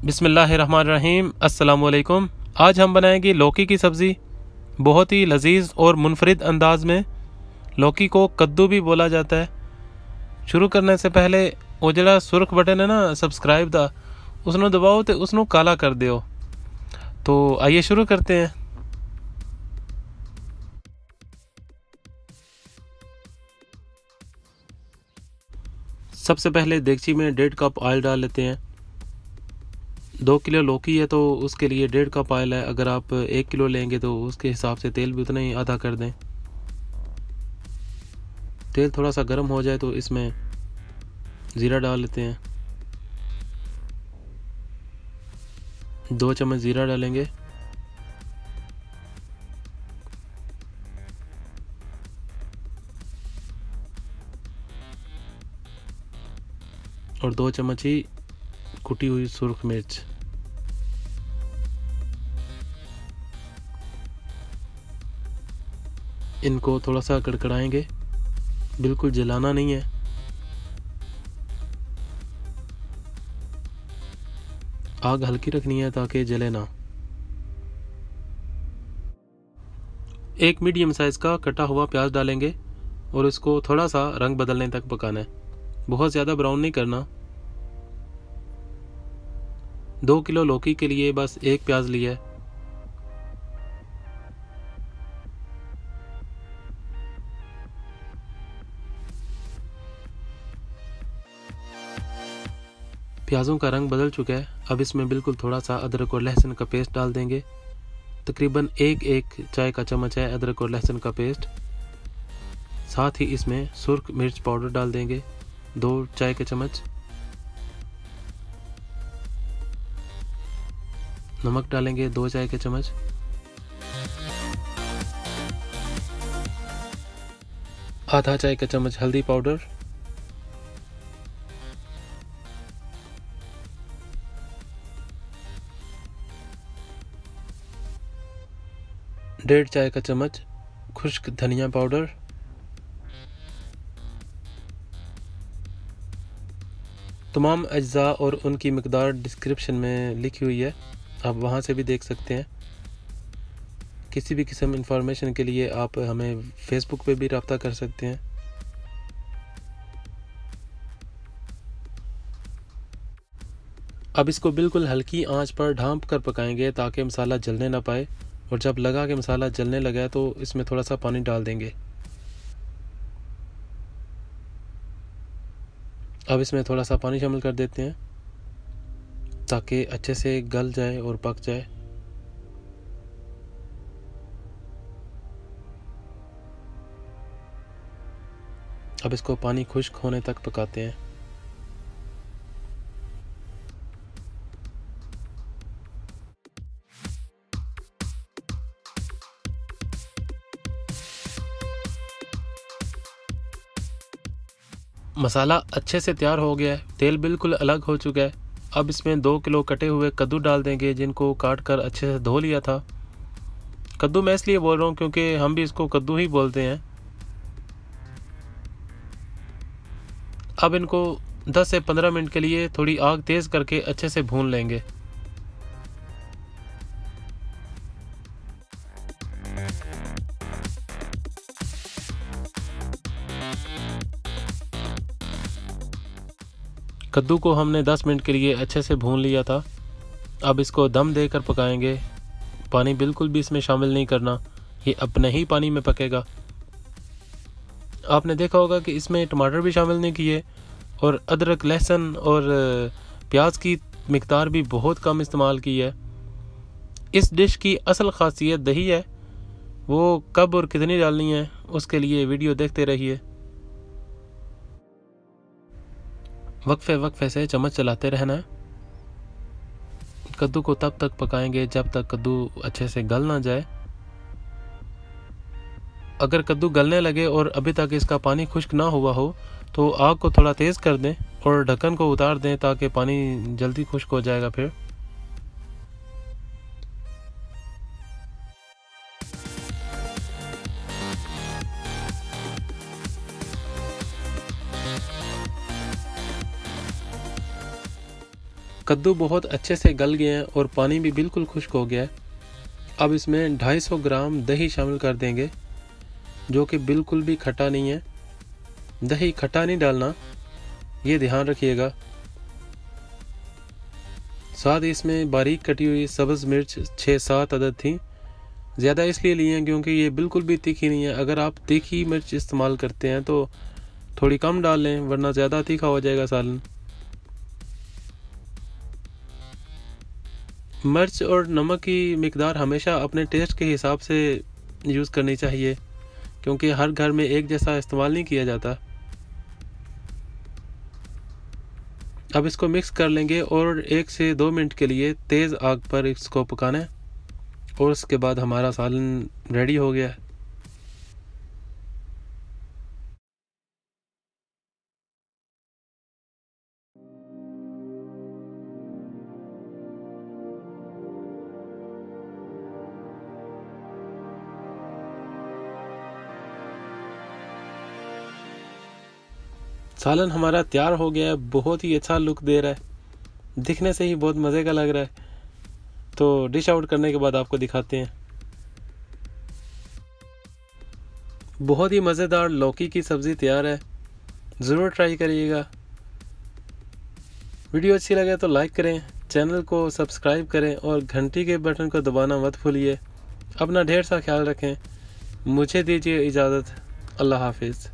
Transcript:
बिस्मिल्लाहिर्रहमानिर्रहीम। अस्सलामुअलैकुम। आज हम बनाएंगे लौकी की सब्ज़ी, बहुत ही लजीज और मुनफरिद अंदाज में। लौकी को कद्दू भी बोला जाता है। शुरू करने से पहले वो जरा सुर्ख बटन है ना सब्सक्राइब दा, उसनों दबाओ तो उसनों काला कर दियो। तो आइए शुरू करते हैं। सबसे पहले देगची में 1.5 कप ऑयल डाल लेते हैं। 2 किलो लौकी है तो उसके लिए 1.5 कप ऑयल है। अगर आप 1 किलो लेंगे तो उसके हिसाब से तेल भी उतना ही आधा कर दें। तेल थोड़ा सा गर्म हो जाए तो इसमें ज़ीरा डाल लेते हैं। 2 चम्मच ज़ीरा डालेंगे। और 2 चम्मच ही कुटी हुई सुर्ख मिर्च। इनको थोड़ा सा कड़कड़ाएंगे, बिल्कुल जलाना नहीं है। आग हल्की रखनी है ताकि जले ना। एक मीडियम साइज़ का कटा हुआ प्याज डालेंगे और इसको थोड़ा सा रंग बदलने तक पकाना है, बहुत ज़्यादा ब्राउन नहीं करना। 2 किलो लौकी के लिए बस 1 प्याज लिया है। प्याज़ों का रंग बदल चुका है। अब इसमें बिल्कुल थोड़ा सा अदरक और लहसुन का पेस्ट डाल देंगे। तकरीबन एक चाय का चम्मच है अदरक और लहसुन का पेस्ट। साथ ही इसमें सुर्ख मिर्च पाउडर डाल देंगे 2 चाय के चम्मच। नमक डालेंगे 2 चाय के चम्मच। आधा चाय का चम्मच हल्दी पाउडर। डेढ़ चाय का चम्मच खुश्क धनिया पाउडर। तमाम अज्जा और उनकी मकदार डिस्क्रिप्शन में लिखी हुई है, आप वहाँ से भी देख सकते हैं। किसी भी किस्म इंफॉर्मेशन के लिए आप हमें फेसबुक पे भी रब्ता कर सकते हैं। अब इसको बिल्कुल हल्की आंच पर ढांप कर पकाएंगे ताकि मसाला जलने ना पाए। और जब लगा कि मसाला जलने लगा तो इसमें थोड़ा सा पानी डाल देंगे। अब इसमें थोड़ा सा पानी शामिल कर देते हैं ताकि अच्छे से गल जाए और पक जाए। अब इसको पानी खुश्क होने तक पकाते हैं। मसाला अच्छे से तैयार हो गया है, तेल बिल्कुल अलग हो चुका है। अब इसमें 2 किलो कटे हुए कद्दू डाल देंगे, जिनको काट कर अच्छे से धो लिया था। कद्दू मैं इसलिए बोल रहा हूँ क्योंकि हम भी इसको कद्दू ही बोलते हैं। अब इनको 10 से 15 मिनट के लिए थोड़ी आग तेज़ करके अच्छे से भून लेंगे। कद्दू को हमने 10 मिनट के लिए अच्छे से भून लिया था। अब इसको दम देकर पकाएंगे। पानी बिल्कुल भी इसमें शामिल नहीं करना, ये अपने ही पानी में पकेगा। आपने देखा होगा कि इसमें टमाटर भी शामिल नहीं किए और अदरक लहसुन और प्याज की मिकदार भी बहुत कम इस्तेमाल की है। इस डिश की असल ख़ासियत दही है, वो कब और कितनी डालनी है उसके लिए वीडियो देखते रहिए। वक्फे वक्फे से चम्मच चलाते रहना है। कद्दू को तब तक पकाएंगे जब तक कद्दू अच्छे से गल ना जाए। अगर कद्दू गलने लगे और अभी तक इसका पानी खुश्क ना हुआ हो तो आग को थोड़ा तेज़ कर दें और ढक्कन को उतार दें ताकि पानी जल्दी खुश्क हो जाएगा। फिर कद्दू बहुत अच्छे से गल गए हैं और पानी भी बिल्कुल खुश्क हो गया है। अब इसमें 250 ग्राम दही शामिल कर देंगे, जो कि बिल्कुल भी खट्टा नहीं है। दही खट्टा नहीं डालना, ये ध्यान रखिएगा। साथ ही इसमें बारीक कटी हुई सब्ज़ मिर्च 6-7 अदद थी। ज़्यादा इसलिए लिए हैं क्योंकि ये बिल्कुल भी तीखी नहीं है। अगर आप तीखी मिर्च इस्तेमाल करते हैं तो थोड़ी कम डाल लें, वरना ज़्यादा तीखा हो जाएगा सालन। मिर्च और नमक की मिकदार हमेशा अपने टेस्ट के हिसाब से यूज़ करनी चाहिए, क्योंकि हर घर में एक जैसा इस्तेमाल नहीं किया जाता। अब इसको मिक्स कर लेंगे और 1 से 2 मिनट के लिए तेज़ आग पर इसको पकाना है, और उसके बाद हमारा सालन रेडी हो गया है। सालन हमारा तैयार हो गया है, बहुत ही अच्छा लुक दे रहा है, दिखने से ही बहुत मज़े का लग रहा है। तो डिश आउट करने के बाद आपको दिखाते हैं। बहुत ही मज़ेदार लौकी की सब्ज़ी तैयार है, ज़रूर ट्राई करिएगा। वीडियो अच्छी लगे तो लाइक करें, चैनल को सब्सक्राइब करें और घंटी के बटन को दबाना मत भूलिए। अपना ढेर सा ख्याल रखें। मुझे दीजिए इजाज़त। अल्लाह हाफिज़।